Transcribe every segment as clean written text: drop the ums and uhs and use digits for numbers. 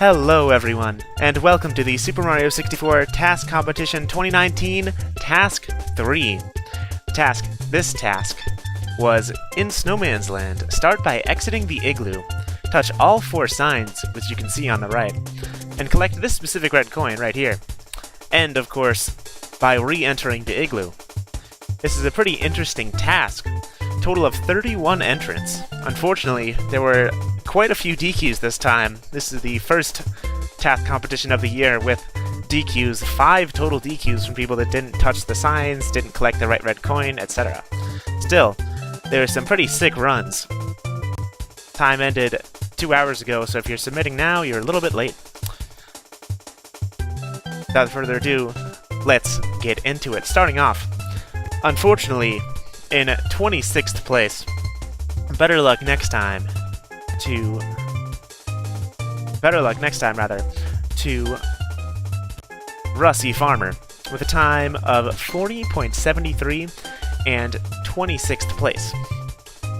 Hello everyone, and welcome to the Super Mario 64 TAS Competition 2019 Task 3. This task was in Snowman's Land. Start by exiting the Igloo, touch all 4 signs, which you can see on the right, and collect this specific red coin right here. And, of course, by re-entering the Igloo. This is a pretty interesting task. Total of 31 entrants. Unfortunately, there were quite a few DQs this time. This is the first task competition of the year with DQs, 5 total DQs from people that didn't touch the signs, didn't collect the right red coin, etc. Still, there are some pretty sick runs. Time ended 2 hours ago, so if you're submitting now, you're a little bit late. Without further ado, let's get into it. Starting off, unfortunately, in 26th place. Better luck next time, to Rusty Farmer with a time of 40.73 and 26th place.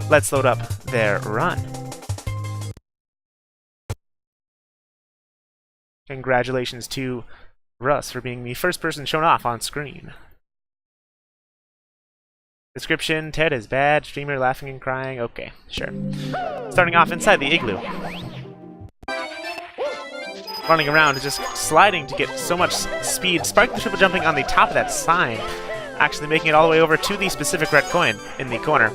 Let's load up their run. Congratulations to Russ for being the first person shown off on screen. Description: Ted is bad, streamer laughing and crying. Okay, sure. Starting off inside the Igloo. Running around, just sliding to get so much speed. Sparking the triple jumping on the top of that sign. Actually making it all the way over to the specific red coin in the corner.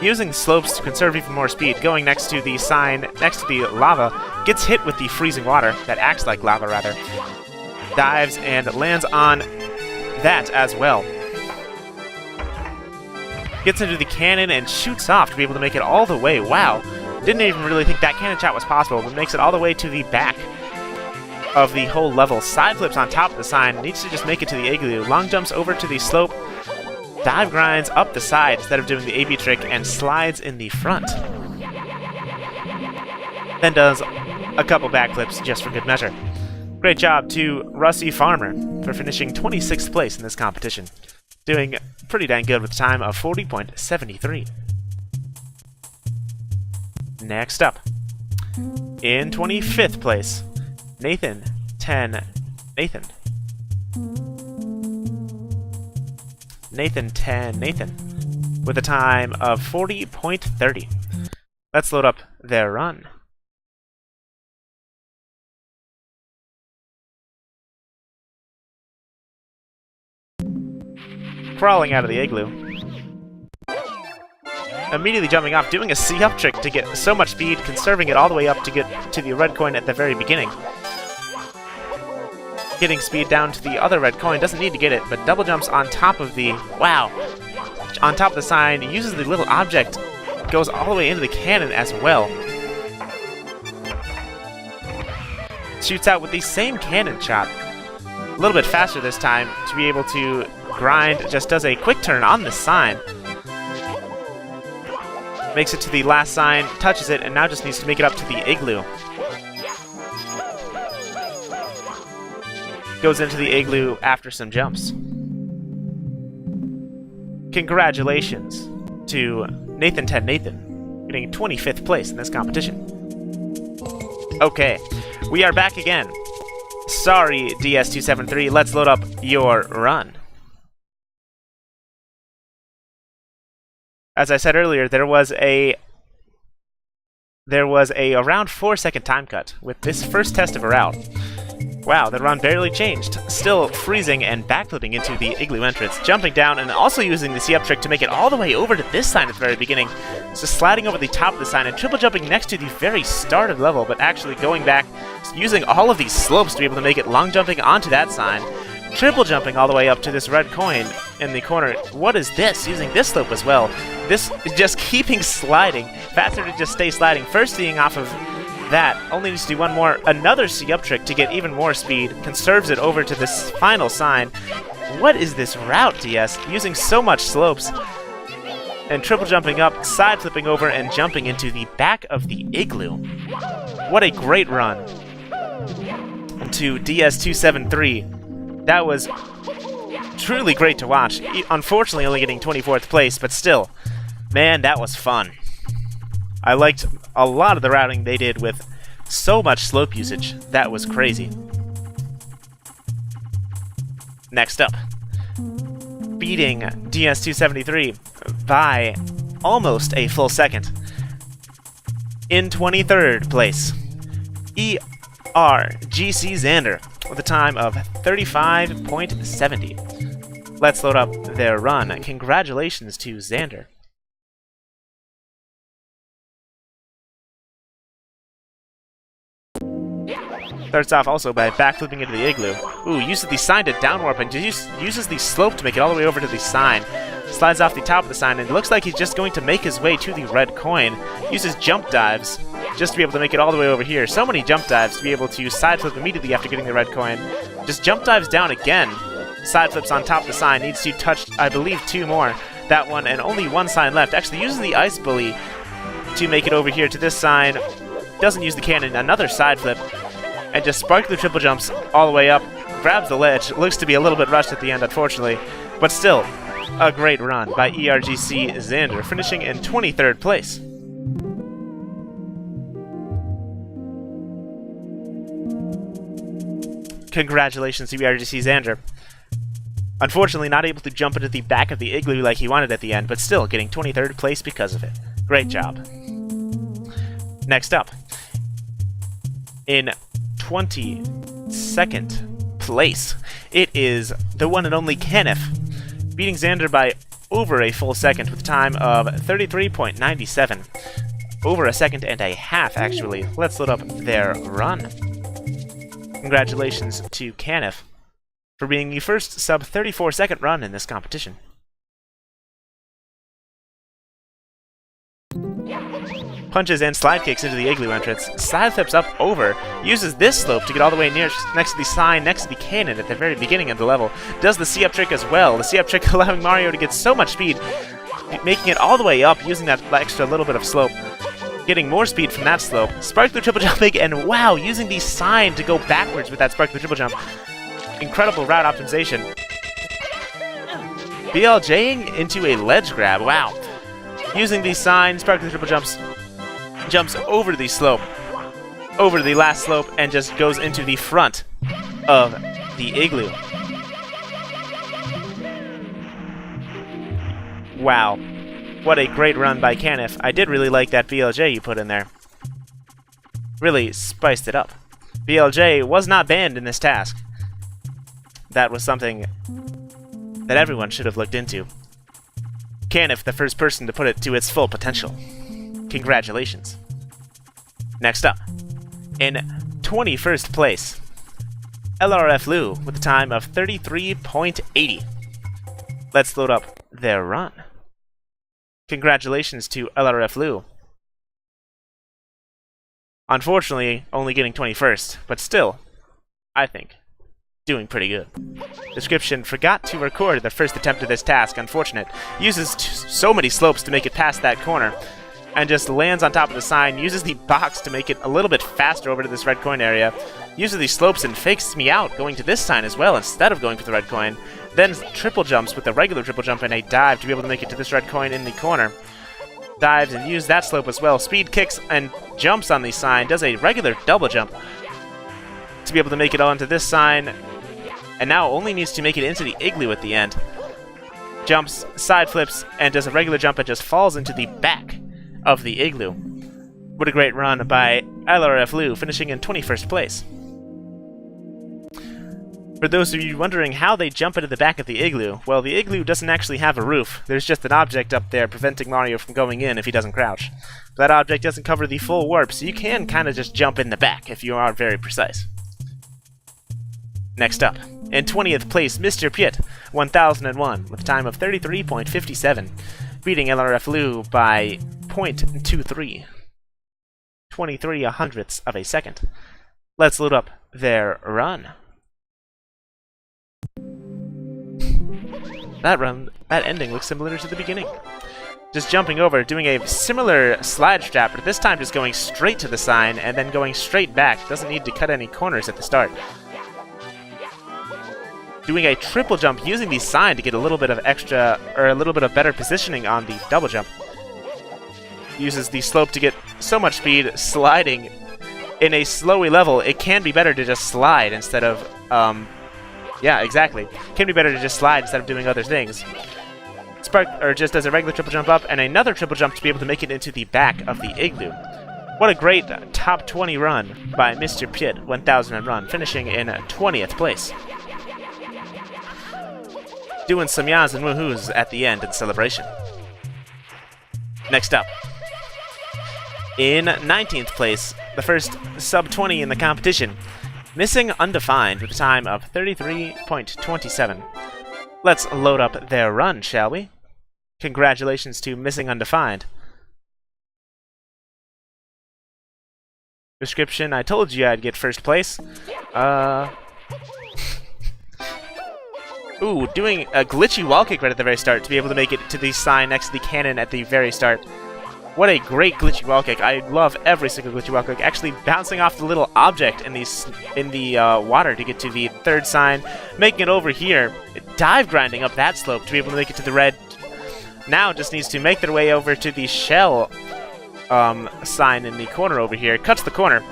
Using slopes to conserve even more speed. Going next to the sign, next to the lava. Gets hit with the freezing water, that acts like lava rather. Dives and lands on that as well. Gets into the cannon and shoots off to be able to make it all the way. Wow. Didn't even really think that cannon shot was possible, but makes it all the way to the back of the whole level. Side flips on top of the sign. Needs to just make it to the Igloo. Long jumps over to the slope. Dive grinds up the side instead of doing the AB trick and slides in the front. Then does a couple backflips just for good measure. Great job to Rusty Farmer for finishing 26th place in this competition. Doing pretty dang good with a time of 40.73. Next up, in 25th place, Nathan 10 with a time of 40.30. Let's load up their run. Crawling out of the Igloo. Immediately jumping off, doing a C-up trick to get so much speed, conserving it all the way up to get to the red coin at the very beginning. Getting speed down to the other red coin, doesn't need to get it, but double jumps on top of the, wow, on top of the sign, uses the little object, goes all the way into the cannon as well. Shoots out with the same cannon shot. A little bit faster this time to be able to grind, just does a quick turn on the sign. Makes it to the last sign, touches it, and now just needs to make it up to the Igloo. Goes into the Igloo after some jumps. Congratulations to Nathan, getting 25th place in this competition. Okay, we are back again. Sorry, DS273, let's load up your run. As I said earlier, there was a around 4-second time cut with this first test of a route. Wow, the run barely changed. Still freezing and backflipping into the Igloo entrance, jumping down and also using the C-up trick to make it all the way over to this sign at the very beginning. So sliding over the top of the sign and triple jumping next to the very start of the level, but actually going back, using all of these slopes to be able to make it long jumping onto that sign. Triple jumping all the way up to this red coin in the corner. What is this? Using this slope as well. This is just keeping sliding. Faster to just stay sliding. First seeing off of that. Only needs to do one more. Another C-up trick to get even more speed. Conserves it over to this final sign. What is this route, DS? Using so much slopes. And triple jumping up, side flipping over, and jumping into the back of the Igloo. What a great run to DS273. That was truly great to watch. Unfortunately, only getting 24th place, but still, man, that was fun. I liked a lot of the routing they did with so much slope usage. That was crazy. Next up, beating DS273 by almost a full second. In 23rd place, ERGC Xander with a time of 35.70. Let's load up their run. Congratulations to Xander. Starts off also by backflipping into the Igloo. Ooh, uses the sign to downwarp and uses the slope to make it all the way over to the sign. Slides off the top of the sign and it looks like he's just going to make his way to the red coin. Uses jump dives just to be able to make it all the way over here. So many jump dives to be able to side flip immediately after getting the red coin. Just jump dives down again. Side flips on top of the sign. Needs to touch, I believe, 2 more. That one and only 1 sign left. Actually uses the ice bully to make it over here to this sign. Doesn't use the cannon. Another side flip. And just sparkly triple jumps all the way up, grabs the ledge. Looks to be a little bit rushed at the end, unfortunately, but still a great run by ERGC Xander, finishing in 23rd place. Congratulations to ERGC Xander. Unfortunately, not able to jump into the back of the Igloo like he wanted at the end, but still getting 23rd place because of it. Great job. Next up, in 22nd place, it is the one and only Kenneth, beating Xander by over a full second with a time of 33.97. Over a second and a half, actually. Let's load up their run. Congratulations to Kenneth for being the first sub 34-second run in this competition. Punches and slide kicks into the Igloo entrance, side flips up over, uses this slope to get all the way next to the sign, next to the cannon at the very beginning of the level, does the C-up trick as well, the C-up trick allowing Mario to get so much speed, making it all the way up, using that extra little bit of slope, getting more speed from that slope, sparkly triple jumping, and wow, using the sign to go backwards with that sparkly triple jump. Incredible route optimization. BLJing into a ledge grab, wow. Using the sign, sparkly triple jumps over the slope, over the last slope, and just goes into the front of the Igloo. Wow. What a great run by Kenneth. I did really like that BLJ you put in there. Really spiced it up. BLJ was not banned in this task. That was something that everyone should have looked into. Kenneth, the first person to put it to its full potential. Congratulations. Next up, in 21st place, LRF Lou with a time of 33.80. Let's load up their run. Congratulations to LRF Lou. Unfortunately, only getting 21st, but still, I think, doing pretty good. Description: forgot to record the first attempt of this task, unfortunate. Uses so many slopes to make it past that corner, and just lands on top of the sign, uses the box to make it a little bit faster over to this red coin area, uses these slopes and fakes me out going to this sign as well instead of going for the red coin, then triple jumps with a regular triple jump and a dive to be able to make it to this red coin in the corner. Dives and use that slope as well, speed kicks and jumps on the sign, does a regular double jump to be able to make it onto this sign, and now only needs to make it into the Igloo at the end. Jumps, side flips, and does a regular jump and just falls into the back of the Igloo. What a great run by LRF Lou, finishing in 21st place. For those of you wondering how they jump into the back of the Igloo, well, the Igloo doesn't actually have a roof. There's just an object up there preventing Mario from going in if he doesn't crouch. That object doesn't cover the full warp, so you can kind of just jump in the back if you are very precise. Next up, in 20th place, Mr. Piet, 1001, with a time of 33.57, beating LRF Lou by 0.23. 23 hundredths of a second. Let's load up their run. That ending looks similar to the beginning. Just jumping over, doing a similar slide strap, but this time just going straight to the sign and then going straight back. Doesn't need to cut any corners at the start. Doing a triple jump using the sign to get a little bit of extra, or a little bit of better positioning on the double jump. uses the slope to get so much speed sliding in a slowy level. It can be better to just slide instead of, yeah, exactly. It can be better to just slide instead of doing other things. Spark, or just as a regular triple jump up, and another triple jump to be able to make it into the back of the Igloo. What a great top 20 run by Mr. Pitt, 1000 run, finishing in 20th place. Doing some yahs and woohoos at the end in celebration. Next up, in 19th place, the first sub 20 in the competition, Missing Undefined with a time of 33.27. Let's load up their run, shall we? Congratulations to Missing Undefined. Description, I told you I'd get first place. Ooh, doing a glitchy wall kick right at the very start to be able to make it to the sign next to the cannon at the very start. What a great glitchy wall kick. I love every single glitchy wall kick. Actually bouncing off the little object in the water to get to the third sign, making it over here, dive grinding up that slope to be able to make it to the red. Now just needs to make their way over to the shell sign in the corner over here, cuts the corner,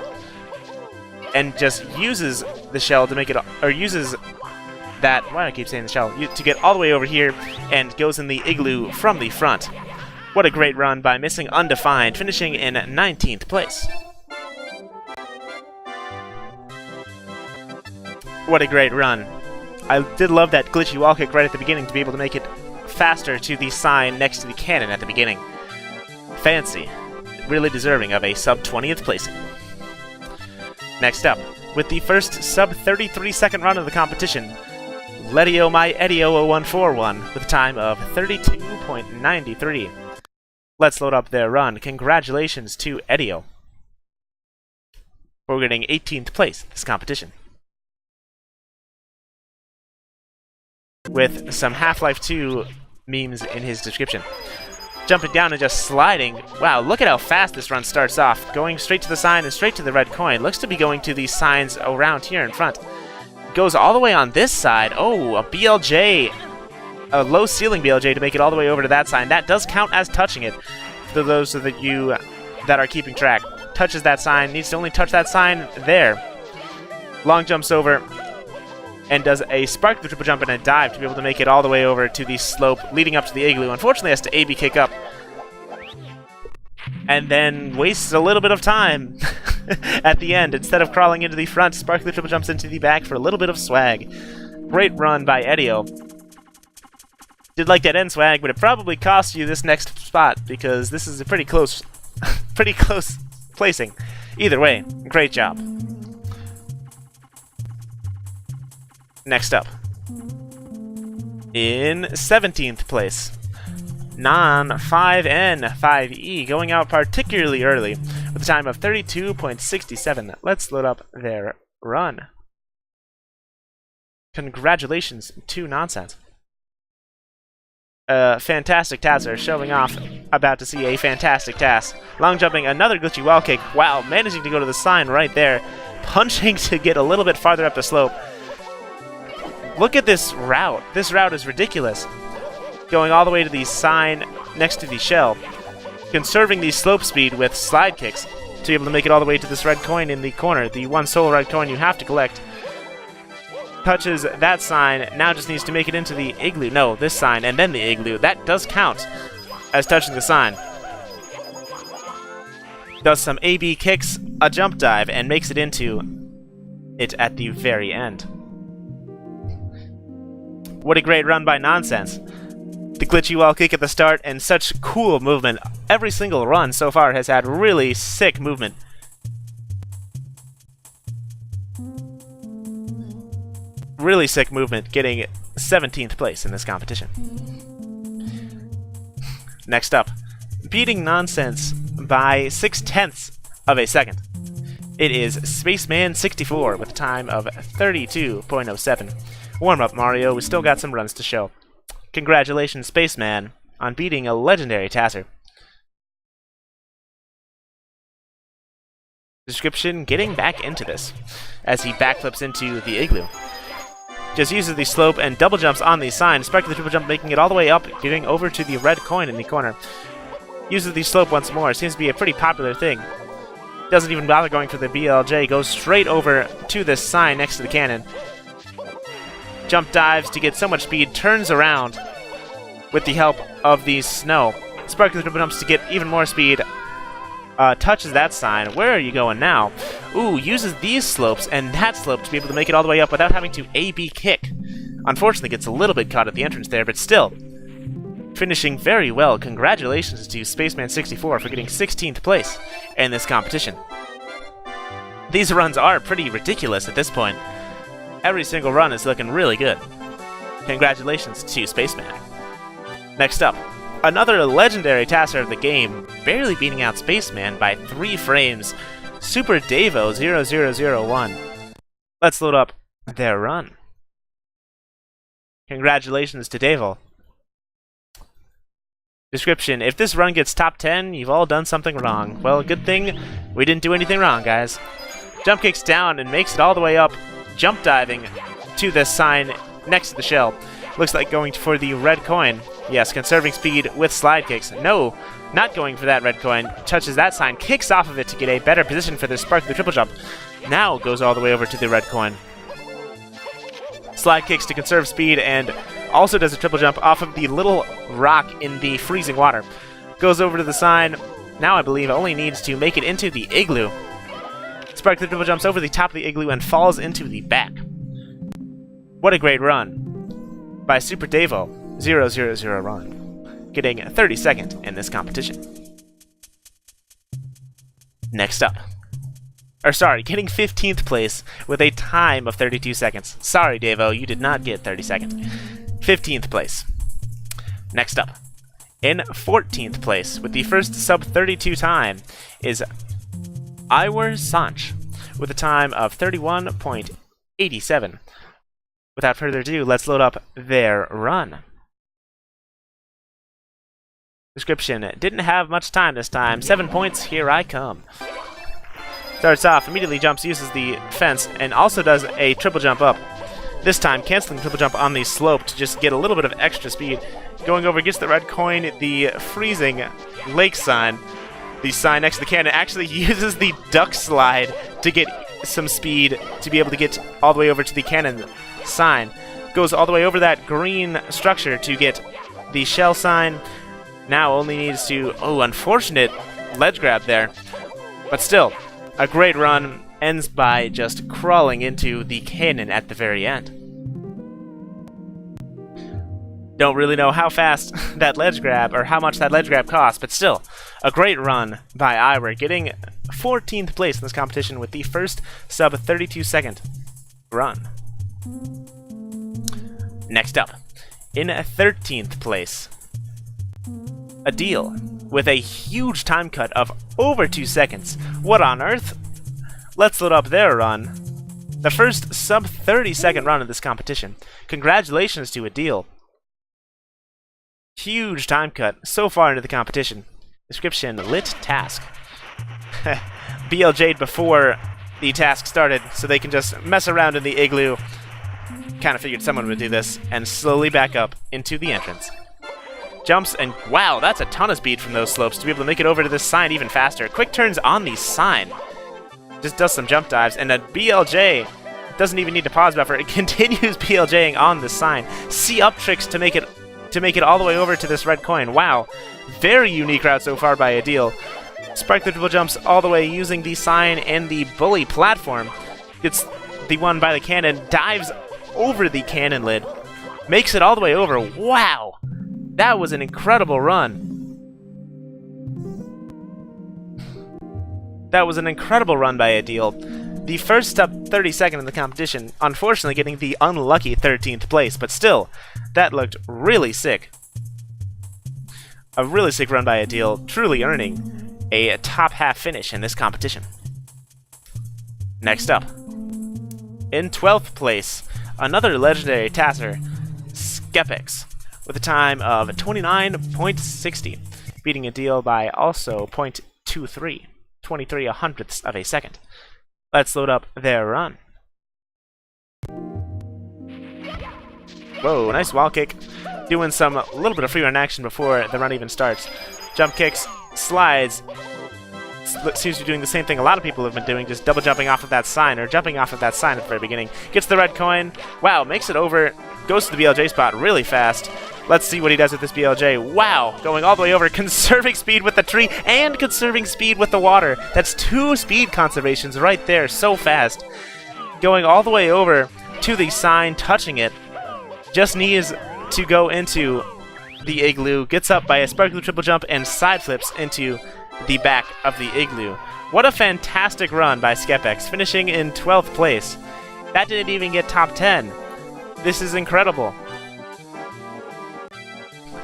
and just uses the shell to make it, or uses that, why do I keep saying the shell, to get all the way over here and goes in the Igloo from the front. What a great run by Missing Undefined, finishing in 19th place. What a great run. I did love that glitchy wall kick right at the beginning to be able to make it faster to the sign next to the cannon at the beginning. Fancy. Really deserving of a sub 20th placing. Next up, with the first sub 33 second run of the competition, Letio My Edio 0141 with a time of 32.93. Let's load up their run. Congratulations to Edio for getting 18th place in this competition. With some Half-Life 2 memes in his description. Jumping down and just sliding. Wow, look at how fast this run starts off. Going straight to the sign and straight to the red coin. Looks to be going to these signs around here in front. Goes all the way on this side. Oh, a BLJ. A low ceiling BLJ to make it all the way over to that sign. That does count as touching it. For those of you that are keeping track. Touches that sign. Needs to only touch that sign there. Long jumps over. And does a spark the triple jump and a dive to be able to make it all the way over to the slope leading up to the Igloo. Unfortunately, has to AB kick up. And then wastes a little bit of time at the end. Instead of crawling into the front, spark the triple jumps into the back for a little bit of swag. Great run by Edio. Did like that end swag, but it probably cost you this next spot because this is a pretty close placing. Either way, great job. Next up, in 17th place, Non-5N5E, going out particularly early with a time of 32.67. Let's load up their run. Congratulations to Nonsense. Fantastic TASer showing off, about to see a fantastic TAS. Long jumping, another glitchy wall kick. Wow, managing to go to the sign right there. Punching to get a little bit farther up the slope. Look at this route. This route is ridiculous. Going all the way to the sign next to the shell. Conserving the slope speed with slide kicks to be able to make it all the way to this red coin in the corner. The one solo red coin you have to collect. Touches that sign. Now just needs to make it into the Igloo. No, this sign and then the Igloo. That does count as touching the sign. Does some AB kicks, a jump dive, and makes it into it at the very end. What a great run by Nonsense. The glitchy wall kick at the start and such cool movement. Every single run so far has had really sick movement. Really sick movement, getting 17th place in this competition. Next up, beating Nonsense by 0.6 of a second. It is Spaceman 64 with a time of 32.07. Warm up, Mario. We still got some runs to show. Congratulations, Spaceman, on beating a legendary TASer. Description, getting back into this, as he backflips into the Igloo. Just uses the slope and double jumps on the sign, sparking the triple jump, making it all the way up, getting over to the red coin in the corner. Uses the slope once more. Seems to be a pretty popular thing. Doesn't even bother going for the BLJ. Goes straight over to this sign next to the cannon. Jump dives to get so much speed. Turns around with the help of the snow. Sparkly triple jumps to get even more speed. Touches that sign. Where are you going now? Ooh, uses these slopes and that slope to be able to make it all the way up without having to A-B kick. Unfortunately, gets a little bit caught at the entrance there, but still. Finishing very well. Congratulations to Spaceman64 for getting 16th place in this competition. These runs are pretty ridiculous at this point. Every single run is looking really good. Congratulations to Spaceman. Next up, another legendary TASer of the game, barely beating out Spaceman by 3 frames, Super Davo 0001. Let's load up their run. Congratulations to Davo. Description: if this run gets top 10, you've all done something wrong. Well, good thing we didn't do anything wrong, guys. Jump kicks down and makes it all the way up, jump diving to this sign next to the shell. Looks like going for the red coin. Yes, conserving speed with slide kicks. No, not going for that red coin. Touches that sign, kicks off of it to get a better position for the sparkly triple jump. Now goes all the way over to the red coin. Slide kicks to conserve speed and also does a triple jump off of the little rock in the freezing water. Goes over to the sign. Now I believe only needs to make it into the Igloo. Sparkly triple jumps over the top of the Igloo and falls into the back. What a great run by Super Davo 000 getting 32nd in this competition. Next up. Getting 15th place with a time of 32 seconds. Sorry, Davo, you did not get 32nd. 15th place. Next up. In 14th place with the first sub-32 time is Iwer Sanch with a time of 31.87. Without further ado, let's load up their run. Description: didn't have much time this time. 7 points, here I come. Starts off, immediately jumps, uses the fence, and also does a triple jump up. This time, canceling triple jump on the slope to just get a little bit of extra speed. Going over, gets the red coin, the freezing lake sign. The sign next to the cannon actually uses the duck slide to get some speed to be able to get all the way over to the cannon sign. Goes all the way over that green structure to get the shell sign. Now only needs to... oh, unfortunate ledge grab there. But still, a great run. Ends by just crawling into the cannon at the very end. Don't really know how fast that ledge grab, or how much that ledge grab costs, but still, a great run by Iwer, getting 14th place in this competition with the first sub-32 second run. Next up, in 13th place, a deal with a huge time cut of over 2 seconds. What on earth? Let's load up their run. The first sub-30 second run of this competition. Congratulations to Adil. Huge time cut so far into the competition. Description: lit task. BLJ'd before the task started so they can just mess around in the Igloo. Kind of figured someone would do this, and slowly back up into the entrance. Jumps, and wow, that's a ton of speed from those slopes to be able to make it over to this sign even faster. Quick turns on the sign. Just does some jump dives, and a BLJ doesn't even need to pause buffer. It continues BLJing on the sign. C up tricks to make it all the way over to this red coin. Wow, very unique route so far by Adil. Sparkly triple jumps all the way using the sign and the bully platform. Gets the one by the cannon, dives over the cannon lid, makes it all the way over. Wow, that was an incredible run. That was an incredible run by Adil. The first sub-32nd in the competition, unfortunately getting the unlucky 13th place, but still, that looked really sick. A really sick run by Adil, truly earning a top half finish in this competition. Next up, in 12th place, another legendary TASer, Skepix, with a time of 29.60, beating Adil by also 0.23. 23/100ths of a second. Let's load up their run. Whoa, nice wall kick. Doing some little bit of free run action before the run even starts. Jump kicks, slides. Seems to be doing the same thing a lot of people have been doing, just double jumping off of that sign, or jumping off of that sign at the very beginning. Gets the red coin. Wow, makes it over. Goes to the BLJ spot really fast. Let's see what he does with this BLJ. Wow, going all the way over, conserving speed with the tree and conserving speed with the water. That's 2 speed conservations right there, so fast. Going all the way over to the sign, touching it. Just needs to go into the Igloo, gets up by a sparkly triple jump and side flips into the back of the Igloo. What a fantastic run by Skepex, finishing in 12th place. That didn't even get top 10. This is incredible.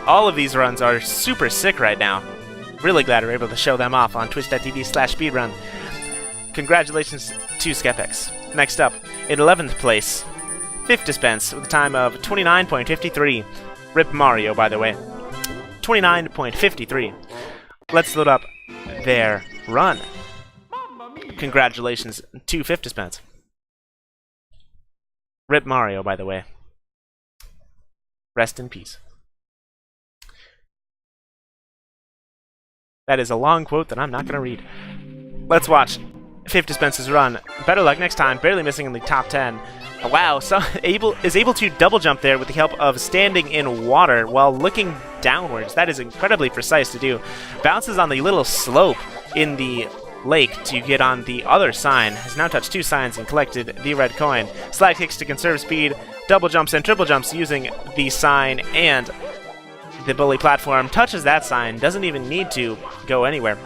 All of these runs are super sick right now. Really glad we're able to show them off on twitch.tv/speedrun. Congratulations to Skepex. Next up, in 11th place, Fifth Dispense with a time of 29.53. Rip Mario, by the way. 29.53. Let's load up their run. Congratulations to Fifth Dispense. Rip Mario, by the way. Rest in peace. That is a long quote that I'm not going to read. Let's watch Fifth Dispense's run. Better luck next time, barely missing in the top 10. Wow, is able to double jump there with the help of standing in water while looking downwards. That is incredibly precise to do. Bounces on the little slope in the lake to get on the other sign. Has now touched 2 signs and collected the red coin. Slide kicks to conserve speed. Double jumps and triple jumps using the sign and the bully platform. Touches that sign. Doesn't even need to go anywhere.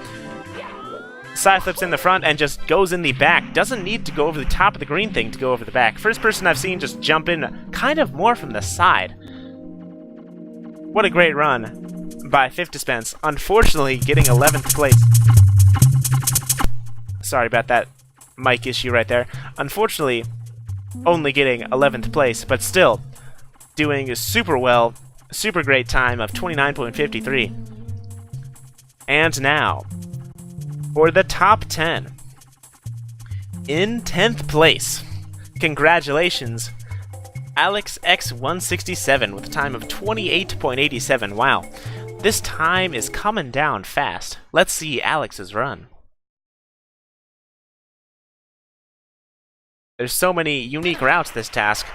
Side flips in the front and just goes in the back. Doesn't need to go over the top of the green thing to go over the back. First person I've seen just jump in kind of more from the side. What a great run by Fifth Dispense. Unfortunately, getting 11th place. Sorry about that mic issue right there. Unfortunately, only getting 11th place, but still doing super well. Super great time of 29.53. And now, for the top 10. In 10th place, congratulations, Alex X167 with a time of 28.87. Wow, this time is coming down fast. Let's see Alex's run. There's so many unique routes this task.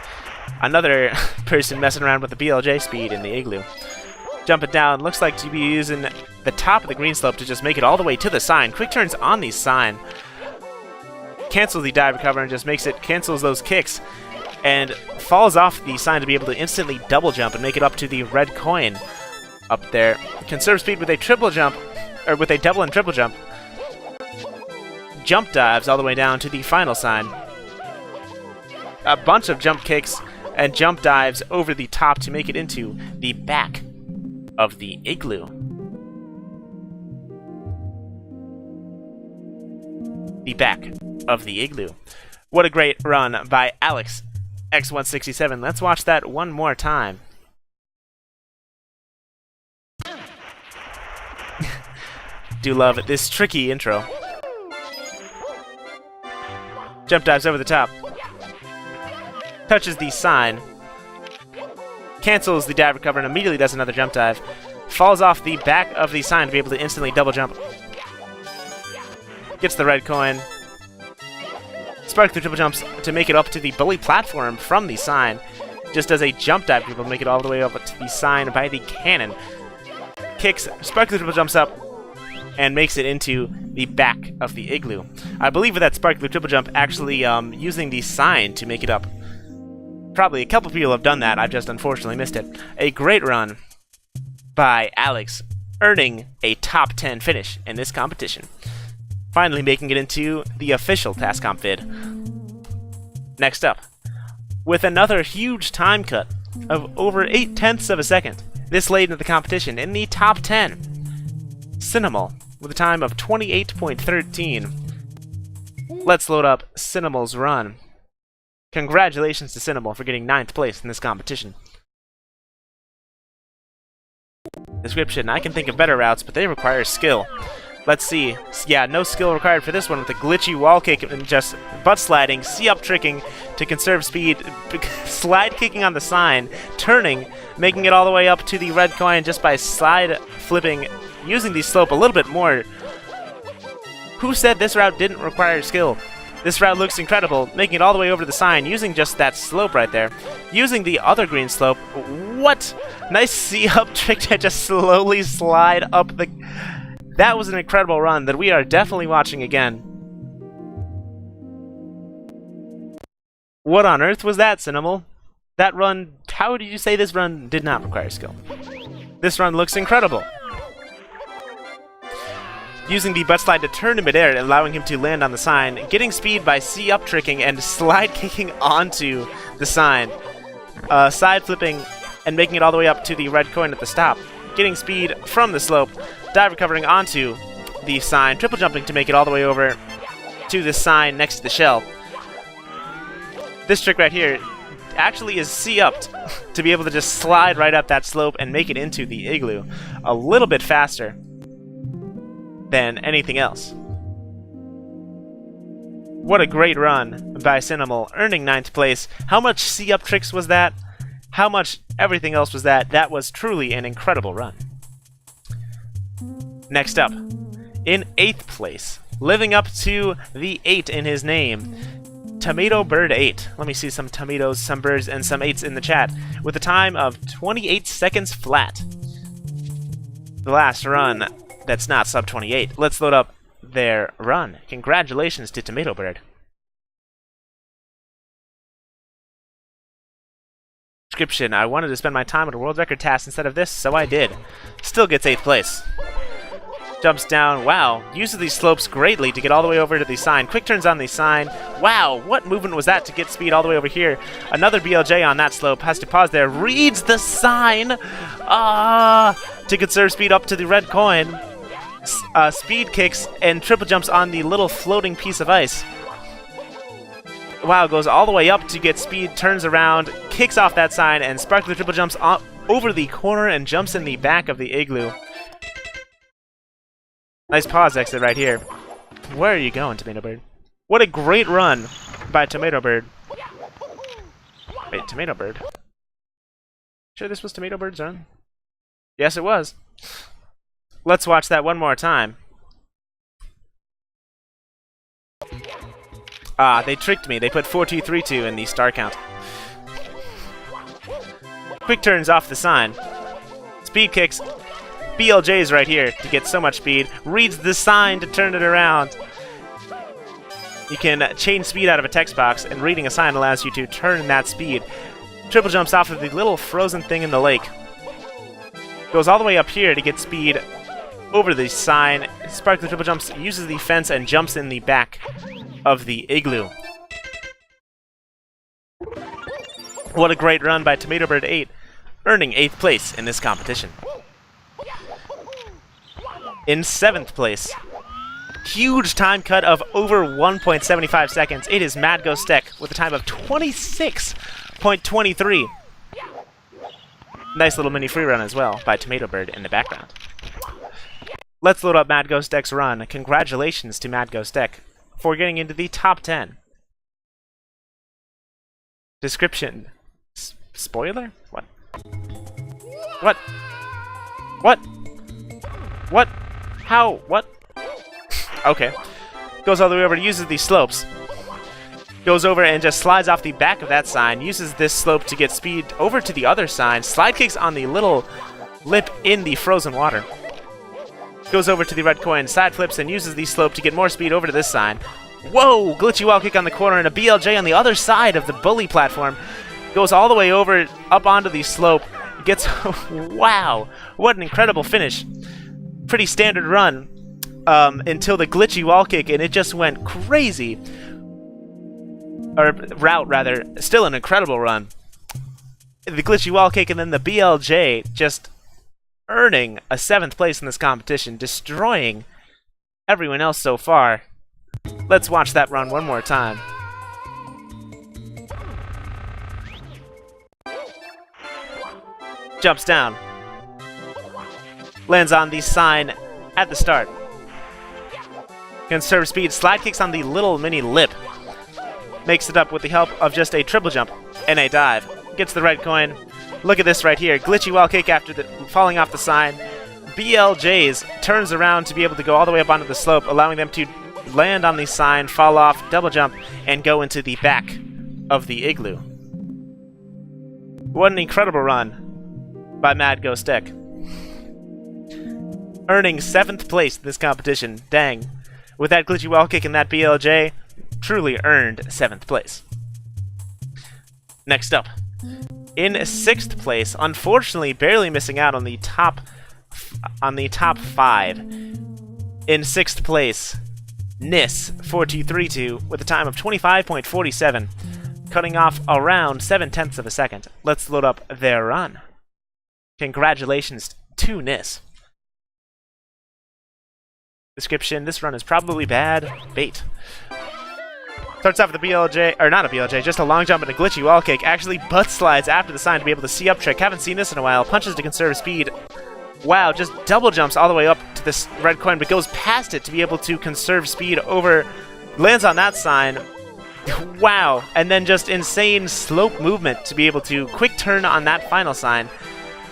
Another person messing around with the BLJ speed in the Igloo. Jumping down, looks like to be using the top of the green slope to just make it all the way to the sign. Quick turns on the sign. Cancels the dive recover and just cancels those kicks. And falls off the sign to be able to instantly double jump and make it up to the red coin up there. Conserve speed with a triple jump, or with a double and triple jump. Jump dives all the way down to the final sign. A bunch of jump kicks and jump dives over the top to make it into the back of the Igloo. The back of the Igloo. What a great run by Alex X167. Let's watch that one more time. Do love this tricky intro. Jump dives over the top. Touches the sign. Cancels the dive recover and immediately does another jump dive. Falls off the back of the sign to be able to instantly double jump. Gets the red coin. Sparkly triple jumps to make it up to the bully platform from the sign. Just does a jump dive to make it all the way up to the sign by the cannon. Kicks, sparkly triple jumps up, and makes it into the back of the Igloo. I believe with that sparkly triple jump, actually using the sign to make it up. Probably a couple people have done that, I've just unfortunately missed it. A great run by Alex, earning a top 10 finish in this competition. Finally making it into the official TAS Comp vid. Next up, with another huge time cut of over 0.8 of a second, this late into the competition in the top 10, Cinemal with a time of 28.13. Let's load up Cinemal's run. Congratulations to Cinemal for getting 9th place in this competition. Description: I can think of better routes, but they require skill. Let's see. Yeah, no skill required for this one with a glitchy wall kick and just butt sliding, C-up tricking to conserve speed, slide kicking on the sign, turning, making it all the way up to the red coin just by slide flipping using the slope a little bit more. Who said this route didn't require skill? This route looks incredible, making it all the way over to the sign, using just that slope right there. Using the other green slope. What? Nice C-up trick to just slowly slide up the... That was an incredible run that we are definitely watching again. What on earth was that, Cinnamol? That run... How did you say this run did not require skill? This run looks incredible. Using the butt slide to turn in midair, allowing him to land on the sign, getting speed by C-up tricking and slide kicking onto the sign, side flipping and making it all the way up to the red coin at the stop, getting speed from the slope, dive recovering onto the sign, triple jumping to make it all the way over to the sign next to the shell. This trick right here actually is C-upped to be able to just slide right up that slope and make it into the Igloo a little bit faster than anything else. What a great run by Cinnamol, earning 9th place. How much C-up tricks was that? How much everything else was that? That was truly an incredible run. Next up, in 8th place, living up to the 8 in his name, Tomato Bird 8. Let me see some tomatoes, some birds, and some 8s in the chat, with a time of 28 seconds flat. The last run that's not sub 28. Let's load up their run. Congratulations to Tomato Bird. Description: I wanted to spend my time at a world record task instead of this, so I did. Still gets 8th place. Jumps down. Wow. Uses these slopes greatly to get all the way over to the sign. Quick turns on the sign. Wow. What movement was that to get speed all the way over here? Another BLJ on that slope. Has to pause there. Reads the sign. To conserve speed up to the red coin. Speed kicks and triple jumps on the little floating piece of ice. Wow, goes all the way up to get speed, turns around, kicks off that sign, and sparkly triple jumps over the corner and jumps in the back of the Igloo. Nice pause exit right here. Where are you going, Tomato Bird? What a great run by Tomato Bird. Wait, Tomato Bird? Sure this was Tomato Bird's run? Yes, it was. Let's watch that one more time. They tricked me. They put 4232 in the star count. Quick turns off the sign. Speed kicks. BLJ's right here to get so much speed. Reads the sign to turn it around. You can change speed out of a text box, and reading a sign allows you to turn that speed. Triple jumps off of the little frozen thing in the lake. Goes all the way up here to get speed over the sign. Sparkly triple jumps, uses the fence, and jumps in the back of the Igloo. What a great run by Tomato Bird 8, earning 8th place in this competition. In 7th place, huge time cut of over 1.75 seconds. It is MadGhostTech with a time of 26.23. Nice little mini free run as well by Tomato Bird in the background. Let's load up MadGhostTech's run. Congratulations to MadGhostTech for getting into the top 10. Description. Spoiler? What? What? What? What? How? What? Okay. Goes all the way over, uses these slopes. Goes over and just slides off the back of that sign. Uses this slope to get speed over to the other sign. Slide kicks on the little lip in the frozen water. Goes over to the red coin, side flips, and uses the slope to get more speed over to this sign. Whoa! Glitchy wall kick on the corner and a BLJ on the other side of the bully platform. Goes all the way over, up onto the slope. Gets... Wow! What an incredible finish. Pretty standard run until the glitchy wall kick, and it just went crazy. Or route, rather. Still an incredible run. The glitchy wall kick and then the BLJ just earning a 7th place in this competition, destroying everyone else so far. Let's watch that run one more time. Jumps down. Lands on the sign at the start. Conserve speed. Slide kicks on the little mini lip. Makes it up with the help of just a triple jump and a dive. Gets the red coin. Look at this right here. Glitchy wall kick after falling off the sign. BLJs turns around to be able to go all the way up onto the slope, allowing them to land on the sign, fall off, double jump, and go into the back of the Igloo. What an incredible run by Mad Ghost Deck. Earning 7th place in this competition. Dang. With that glitchy wall kick and that BLJ, truly earned 7th place. Next up, in 6th place, unfortunately barely missing out on the top 5. In 6th place, NIS4232 with a time of 25.47, cutting off around 7/10 of a second. Let's load up their run. Congratulations to NIS. Description: this run is probably bad bait. Starts off with a BLJ, or not a BLJ, just a long jump and a glitchy wall kick. Actually butt slides after the sign to be able to see up trick. Haven't seen this in a while. Punches to conserve speed. Wow, just double jumps all the way up to this red coin, but goes past it to be able to conserve speed over, lands on that sign. Wow, and then just insane slope movement to be able to quick turn on that final sign.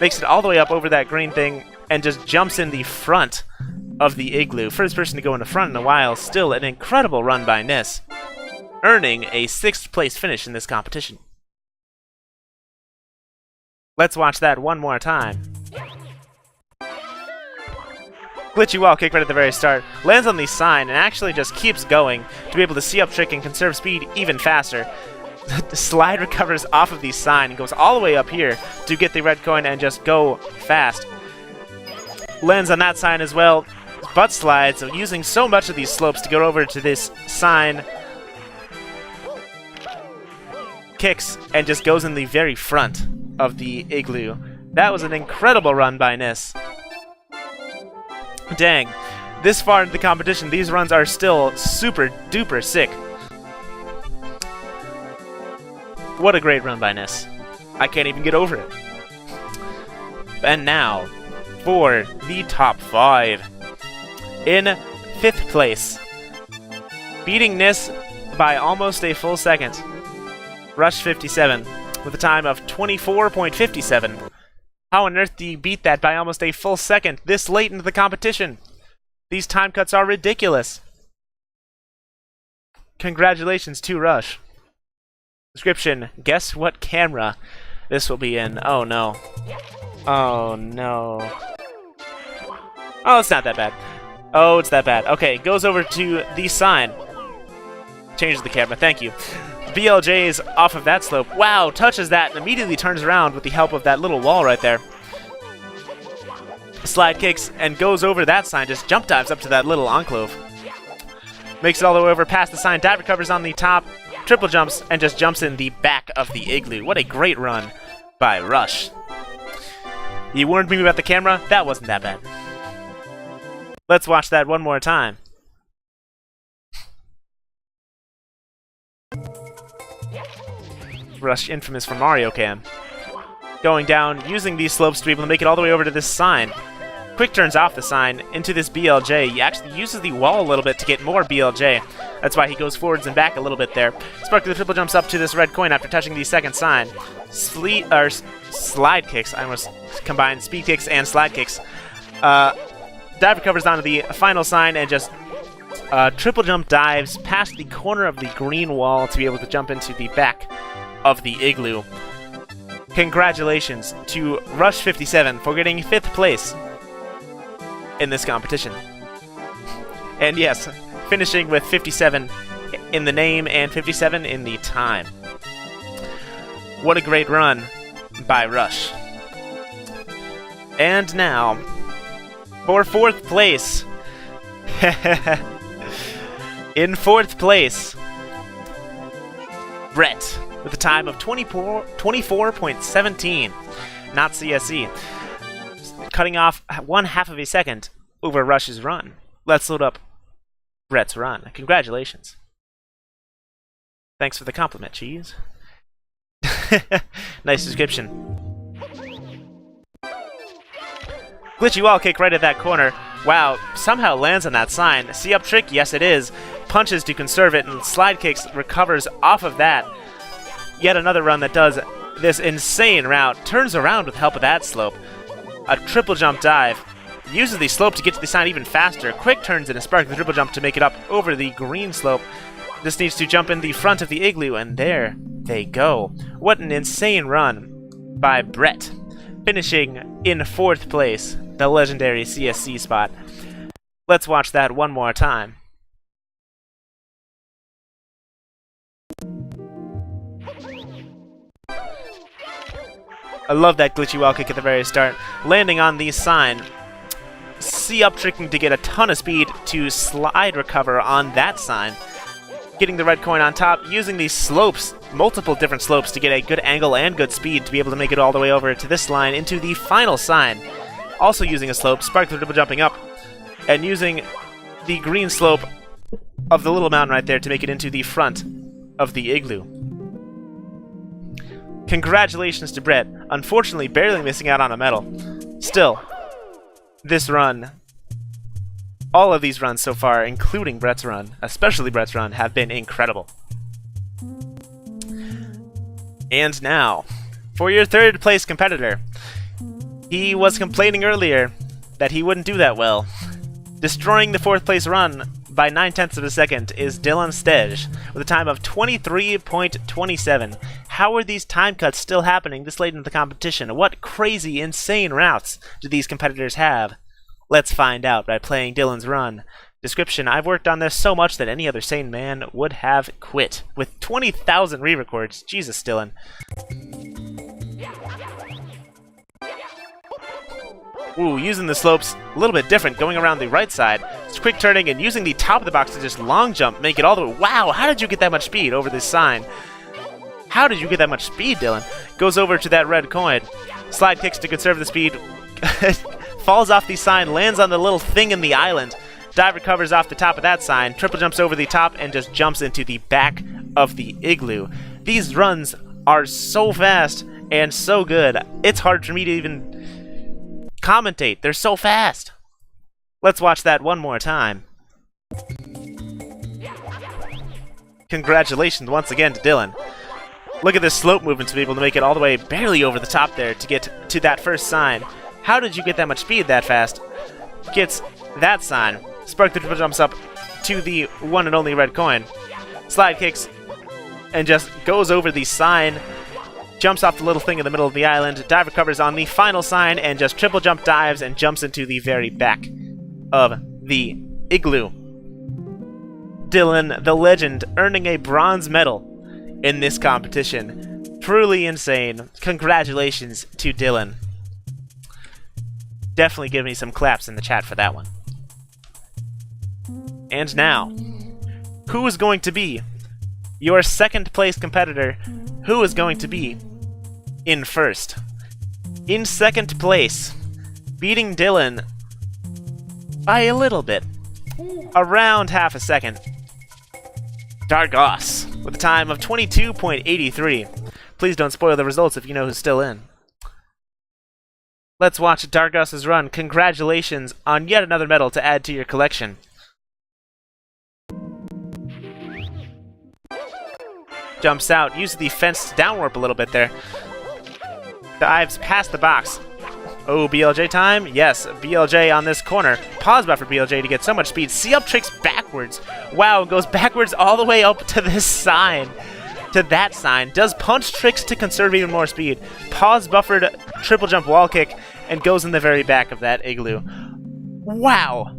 Makes it all the way up over that green thing and just jumps in the front of the Igloo. First person to go in the front in a while. Still an incredible run by NIS, earning a 6th place finish in this competition. Let's watch that one more time. Glitchy wall kick right at the very start. Lands on the sign and actually just keeps going to be able to see up trick and conserve speed even faster. The slide recovers off of the sign and goes all the way up here to get the red coin and just go fast. Lands on that sign as well. Butt slides, so using so much of these slopes to go over to this sign. Kicks and just goes in the very front of the Igloo. That was an incredible run by NIS. Dang, this far into the competition, these runs are still super duper sick. What a great run by NIS. I can't even get over it. And now, for the top 5. In 5th place, beating NIS by almost a full second, Rush57 with a time of 24.57. How on earth do you beat that by almost a full second this late into the competition? These time cuts are ridiculous. Congratulations to Rush. Description: guess what camera this will be in. Oh no. Oh no. Oh, it's not that bad. Oh, it's that bad. Okay, goes over to the sign. Changes the camera, thank you. BLJ's off of that slope. Wow, touches that and immediately turns around with the help of that little wall right there. Slide kicks and goes over that sign, just jump dives up to that little enclave. Makes it all the way over past the sign, dive recovers on the top, triple jumps, and just jumps in the back of the Igloo. What a great run by Rush. You warned me about the camera? That wasn't that bad. Let's watch that one more time. Rush infamous for Mario Cam. Going down, using these slopes to be able to make it all the way over to this sign. Quick turns off the sign into this BLJ. He actually uses the wall a little bit to get more BLJ. That's why he goes forwards and back a little bit there. Sparkly the triple jumps up to this red coin after touching the second sign. Slide kicks. I almost combined speed kicks and slide kicks. Dive recovers onto the final sign and just triple jump dives past the corner of the green wall to be able to jump into the back of the Igloo. Congratulations to Rush57 for getting 5th place in this competition. And yes, finishing with 57 in the name and 57 in the time. What a great run by Rush. And now, for 4th place, in 4th place, Brett with a time of 24.17, not CeeSZee, cutting off 1/2 of a second over Rush's run. Let's load up Brett's run. Congratulations. Thanks for the compliment, Cheese. Nice description. Glitchy wall kick right at that corner. Wow, somehow lands on that sign. See up trick? Yes it is. Punches to conserve it, and slide kicks recovers off of that. Yet another run that does this insane route. Turns around with help of that slope. A triple jump dive. uses the slope to get to the sign even faster. Quick turns and a spark the triple jump to make it up over the green slope. This needs to jump in the front of the Igloo, and there they go. What an insane run by Brett, finishing in 4th place, the legendary CeeSZee spot. Let's watch that one more time. I love that glitchy wall kick at the very start. Landing on the sign. C-up tricking to get a ton of speed to slide recover on that sign. Getting the red coin on top, using these slopes, multiple different slopes, to get a good angle and good speed to be able to make it all the way over to this line into the final sign. Also using a slope, spark the triple jumping up, and using the green slope of the little mountain right there to make it into the front of the Igloo. Congratulations to Brett, unfortunately barely missing out on a medal. Still, this run, all of these runs so far, including Brett's run, especially Brett's run, have been incredible. And now, for your 3rd place competitor. He was complaining earlier that he wouldn't do that well. Destroying the 4th place run by 9/10 of a second is DyllonStej with a time of 23.27. How are these time cuts still happening this late in the competition? What crazy, insane routes do these competitors have? Let's find out by playing Dylan's run. Description: I've worked on this so much that any other sane man would have quit. With 20,000 re-records. Jesus, Dylan. Ooh, using the slopes a little bit different, going around the right side. It's quick turning and using the top of the box to just long jump, make it all the way. Wow, how did you get that much speed over this sign? How did you get that much speed, Dylan? Goes over to that red coin. Slide kicks to conserve the speed. Falls off the sign, lands on the little thing in the island. Dive recovers off the top of that sign, triple jumps over the top, and just jumps into the back of the Igloo. These runs are so fast and so good, it's hard for me to even commentate. They're so fast. Let's watch that one more time. Congratulations once again to Dylan. Look at this slope movement to be able to make it all the way barely over the top there to get to that first sign. How did you get that much speed that fast? Gets that sign. Spark the triple jumps up to the one and only red coin. Slide kicks and just goes over the sign. Jumps off the little thing in the middle of the island. Dive recovers on the final sign and just triple jump dives and jumps into the very back of the Igloo. Dylan, the legend, earning a bronze medal in this competition. Truly insane. Congratulations to Dylan. Definitely give me some claps in the chat for that one. And now, who is going to be your 2nd place competitor? Who is going to be in 1st? In 2nd place, beating Dylan by a little bit, around half a second, Dargos, with a time of 22.83. Please don't spoil the results if you know who's still in. Let's watch Dargos' run. Congratulations on yet another medal to add to your collection. Jumps out, uses the fence to downwarp a little bit there. Dives past the box. Oh, BLJ time? Yes, BLJ on this corner. Pause buffer BLJ to get so much speed. C-up tricks backwards. Wow, goes backwards all the way up to this sign. To that sign. Does punch tricks to conserve even more speed. Pause buffered triple jump wall kick and goes in the very back of that Igloo. Wow.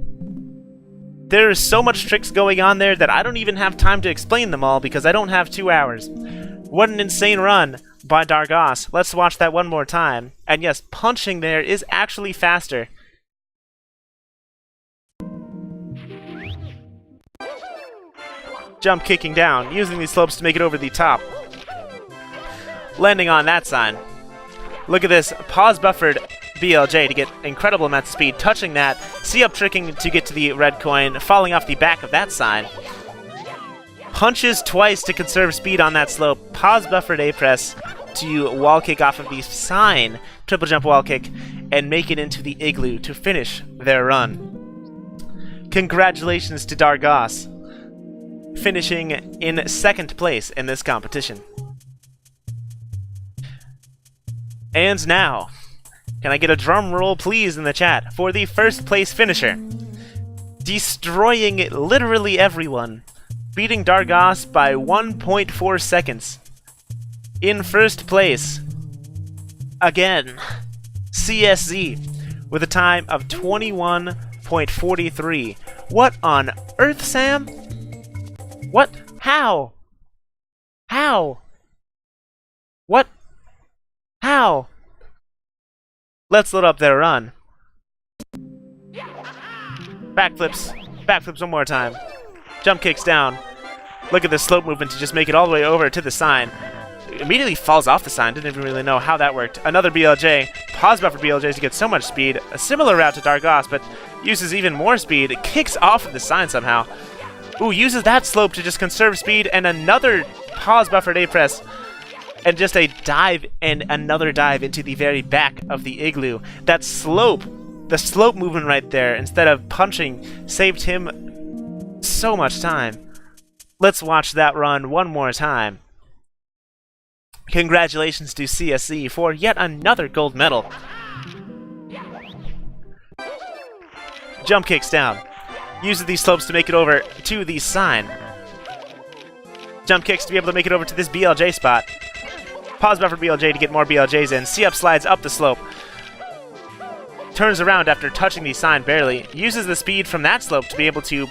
There is so much tricks going on there that I don't even have time to explain them all because I don't have 2 hours. What an insane run by Dargos. Let's watch that one more time. And yes, punching there is actually faster. Jump kicking down, using these slopes to make it over the top. Landing on that sign. Look at this, pause buffered BLJ to get incredible amounts of speed, touching that, C-up tricking to get to the red coin, falling off the back of that sign. Punches twice to conserve speed on that slope, pause buffered A-press to wall kick off of the sign, triple jump wall kick, and make it into the Igloo to finish their run. Congratulations to Dargos, finishing in 2nd place in this competition. And now, Can I get a drum roll, please, in the chat for the first place finisher? Destroying literally everyone. Beating Dargos by 1.4 seconds. In first place, again, CeeSZee with a time of 21.43. What on earth, Sam? What? How? How? What? How? Let's load up their run. Backflips. Backflips one more time. Jump kicks down. Look at the slope movement to just make it all the way over to the sign. Immediately falls off the sign. Didn't even really know how that worked. Another BLJ. Pause buffer BLJ to get so much speed. A similar route to Dargos, but uses even more speed. It kicks off of the sign somehow. Ooh, uses that slope to just conserve speed, and another pause buffered A-press. And just a dive and another dive into the very back of the Igloo. That slope, the slope movement right there, instead of punching, saved him so much time. Let's watch that run one more time. Congratulations to CeeSZee for yet another gold medal. Jump kicks down. Uses these slopes to make it over to the sign. Jump kicks to be able to make it over to this BLJ spot. Pause buffer BLJ to get more BLJs in. C-up slides up the slope. Turns around after touching the sign barely. Uses the speed from that slope to be able to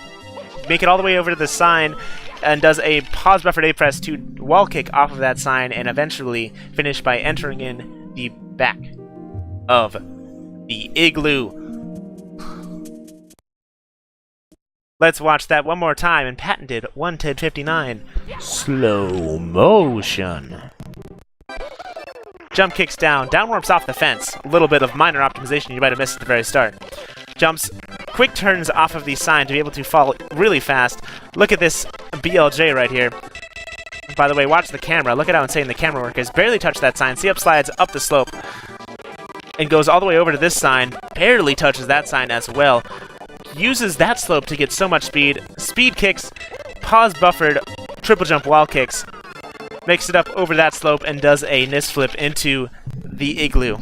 make it all the way over to the sign, and does a pause buffered A-press to wall kick off of that sign, and eventually finish by entering in the back of the Igloo. Let's watch that one more time in patented 1:10:59 slow motion. Jump kicks down, down warps off the fence. A little bit of minor optimization you might have missed at the very start. Jumps, quick turns off of the sign to be able to fall really fast. Look at this BLJ right here. By the way, watch the camera. Look at how insane the camera work is. Barely touched that sign. C-up slides up the slope and goes all the way over to this sign. Barely touches that sign as well. Uses that slope to get so much speed. Speed kicks, pause buffered, triple jump wall kicks. Makes it up over that slope and does a NIS flip into the Igloo.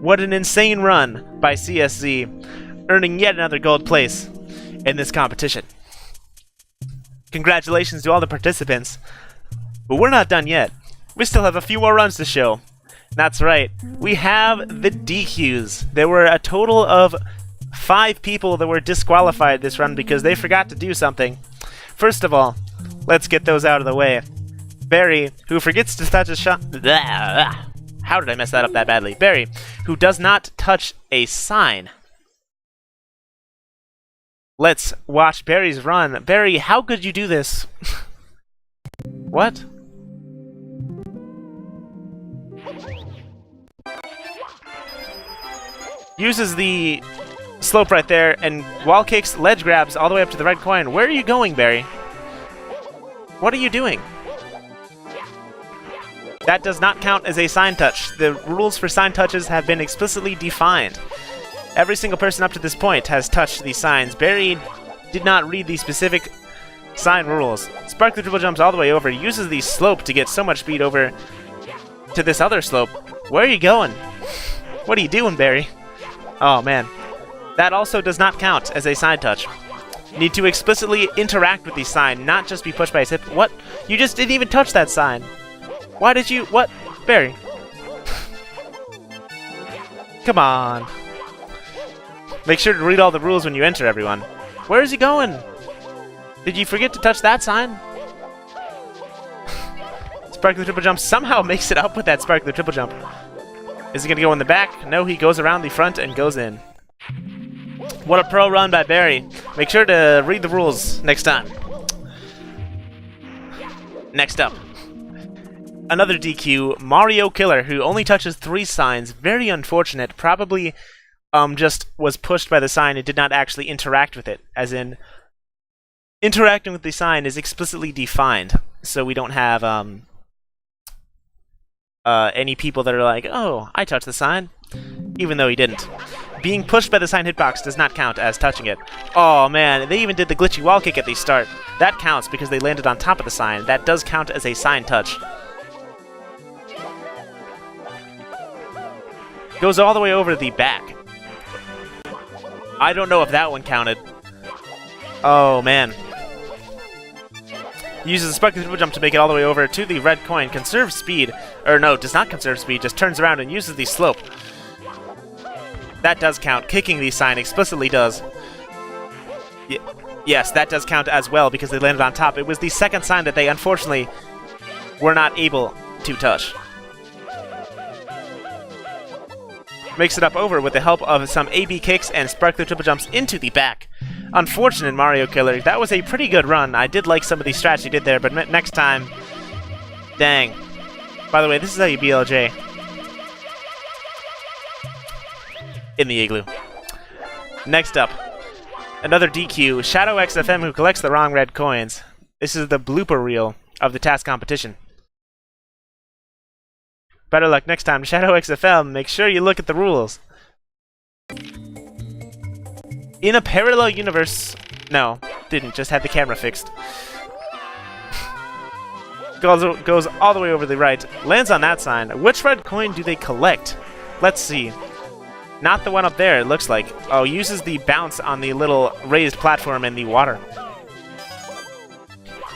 What an insane run by CeeSZee, earning yet another gold place in this competition. Congratulations to all the participants, but we're not done yet. We still have a few more runs to show. That's right, we have the DQs. There were a total of 5 people that were disqualified this run because they forgot to do something. First of all, let's get those out of the way. Barry, who forgets to touch a shot. How did I mess that up that badly? Barry, who does not touch a sign. Let's watch Barry's run. Barry, how could you do this? What? Uses the slope right there and wall kicks, ledge grabs all the way up to the red coin. Where are you going, Barry? What are you doing? That does not count as a sign touch. The rules for sign touches have been explicitly defined. Every single person up to this point has touched these signs. Barry did not read the specific sign rules. Spark the triple jumps all the way over. Uses the slope to get so much speed over to this other slope. Where are you going? What are you doing, Barry? Oh, man. That also does not count as a sign touch. Need to explicitly interact with the sign, not just be pushed by his hip. What? You just didn't even touch that sign. Why did you... What? Barry. Come on. Make sure to read all the rules when you enter, everyone. Where is he going? Did you forget to touch that sign? Sparkly triple jump somehow makes it up with that sparkly triple jump. Is he going to go in the back? No, he goes around the front and goes in. What a pro run by Barry. Make sure to read the rules next time. Next up. Another DQ, Mario Killer, who only touches 3 signs. Very unfortunate. Probably just was pushed by the sign and did not actually interact with it. As in, interacting with the sign is explicitly defined. So we don't have any people that are like, oh, I touched the sign, even though he didn't. Being pushed by the sign hitbox does not count as touching it. Oh man, they even did the glitchy wall kick at the start. That counts because they landed on top of the sign. That does count as a sign touch. Goes all the way over the back. I don't know if that one counted. Oh, man. Uses a sparkly triple jump to make it all the way over to the red coin. Conserves speed. Or no, does not conserve speed. Just turns around and uses the slope. That does count. Kicking the sign explicitly does. Yes, that does count as well because they landed on top. It was the second sign that they unfortunately were not able to touch. Makes it up over with the help of some AB kicks and sparkly triple jumps into the back. Unfortunate, Mario Killer. That was a pretty good run. I did like some of the strats you did there, but next time... Dang. By the way, this is how you BLJ. In the Igloo. Next up, another DQ, Shadow XFM, who collects the wrong red coins. This is the blooper reel of the TAS competition. Better luck next time, Shadow XFM. Make sure you look at the rules. In a parallel universe... No, didn't. Just had the camera fixed. Goes all the way over the right. Lands on that sign. Which red coin do they collect? Let's see. Not the one up there, it looks like. Oh, uses the bounce on the little raised platform in the water.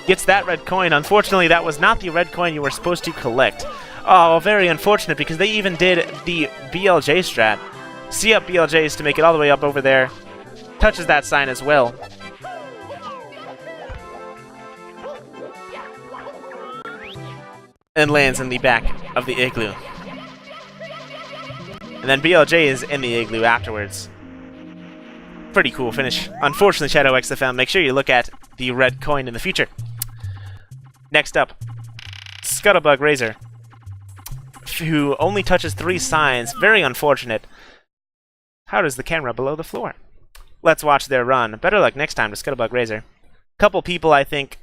Gets that red coin. Unfortunately, that was not the red coin you were supposed to collect. Oh, very unfortunate, because they even did the BLJ strat. See up BLJs to make it all the way up over there. Touches that sign as well. And lands in the back of the Igloo. And then BLJ is in the Igloo afterwards. Pretty cool finish. Unfortunately, Shadow XFM, make sure you look at the red coin in the future. Next up, Scuttlebug Razor, who only touches 3 signs. Very unfortunate. How does the camera below the floor? Let's watch their run. Better luck next time to Scuttlebug Razor. Couple people, I think,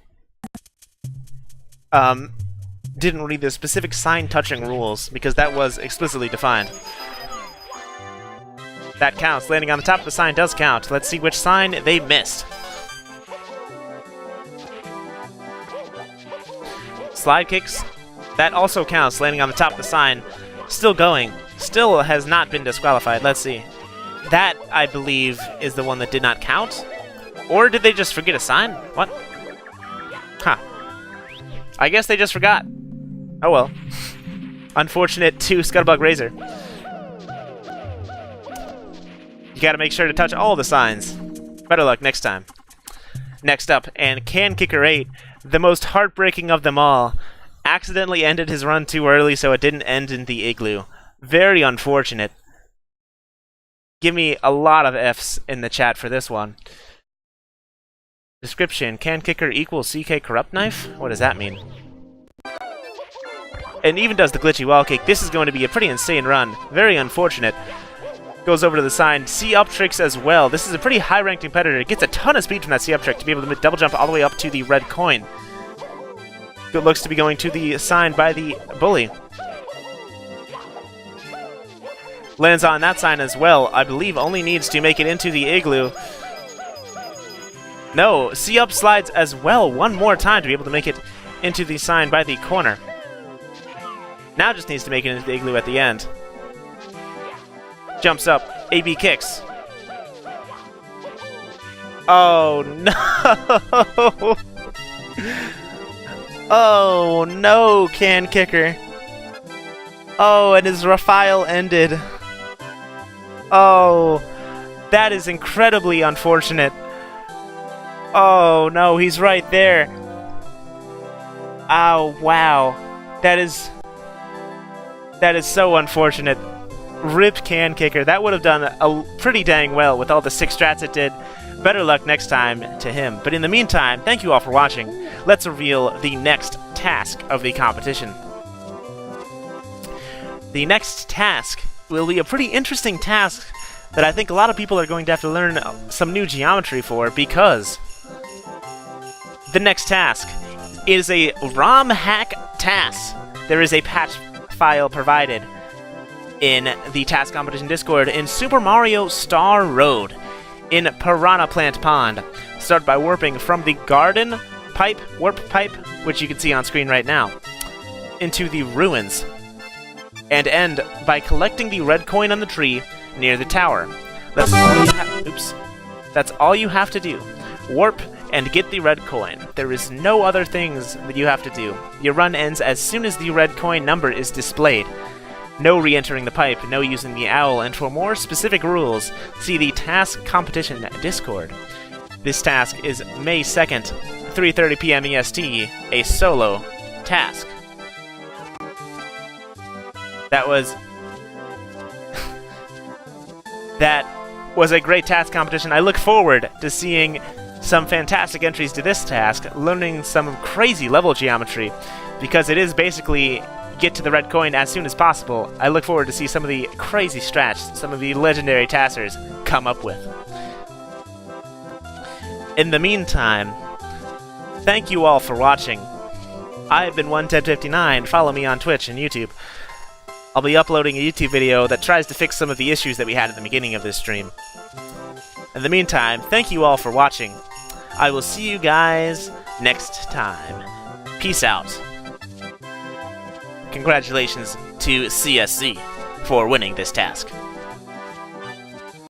didn't read the specific sign touching rules, because that was explicitly defined. That counts. Landing on the top of the sign does count. Let's see which sign they missed. Slide kicks. That also counts. Landing on the top of the sign. Still going. Still has not been disqualified. Let's see. That, I believe, is the one that did not count? Or did they just forget a sign? What? Huh. I guess they just forgot. Oh well. Unfortunate to Scuttlebug Razor. You gotta make sure to touch all the signs. Better luck next time. Next up, and Can Kicker 8, the most heartbreaking of them all, accidentally ended his run too early so it didn't end in the Igloo. Very unfortunate. Give me a lot of Fs in the chat for this one. Description, Can Kicker equals CK Corrupt Knife? What does that mean? And even does the glitchy wall kick. This is going to be a pretty insane run. Very unfortunate. Goes over to the sign. C-up tricks as well. This is a pretty high-ranked competitor. Gets a ton of speed from that C-up trick to be able to double jump all the way up to the red coin. Good looks to be going to the sign by the bully. Lands on that sign as well. I believe only needs to make it into the Igloo. No, C-up slides as well one more time to be able to make it into the sign by the corner. Now just needs to make it into the Igloo at the end. Jumps up. AB kicks. Oh, no! Oh, no, Can Kicker. Oh, and his Raphael ended. Oh, that is incredibly unfortunate. Oh, no, he's right there. Oh, wow. That is so unfortunate. Rip Can Kicker. That would have done pretty dang well with all the 6 strats it did. Better luck next time to him. But in the meantime, thank you all for watching. Let's reveal the next task of the competition. The next task will be a pretty interesting task that I think a lot of people are going to have to learn some new geometry for, because the next task is a ROM hack task. There is a patch file provided in the TAS Competition Discord in Super Mario Star Road in Piranha Plant Pond. Start by warping from the garden pipe, warp pipe, which you can see on screen right now, into the ruins. and end by collecting the red coin on the tree near the tower. That's all That's all you have to do. Warp and get the red coin. There is no other things that you have to do. Your run ends as soon as the red coin number is displayed. No re-entering the pipe, no using the owl, and for more specific rules, see the Task Competition Discord. This task is May 2nd, 3:30 PM EST, a solo task. That was a great task competition. I look forward to seeing some fantastic entries to this task, learning some crazy level geometry, because it is basically get to the red coin as soon as possible. I look forward to see some of the crazy strats some of the legendary taskers come up with. In the meantime, thank you all for watching. I have been OneTed59. Follow me on Twitch and YouTube. I'll be uploading a YouTube video that tries to fix some of the issues that we had at the beginning of this stream. In the meantime, thank you all for watching. I will see you guys next time. Peace out. Congratulations to CeeSZee for winning this task.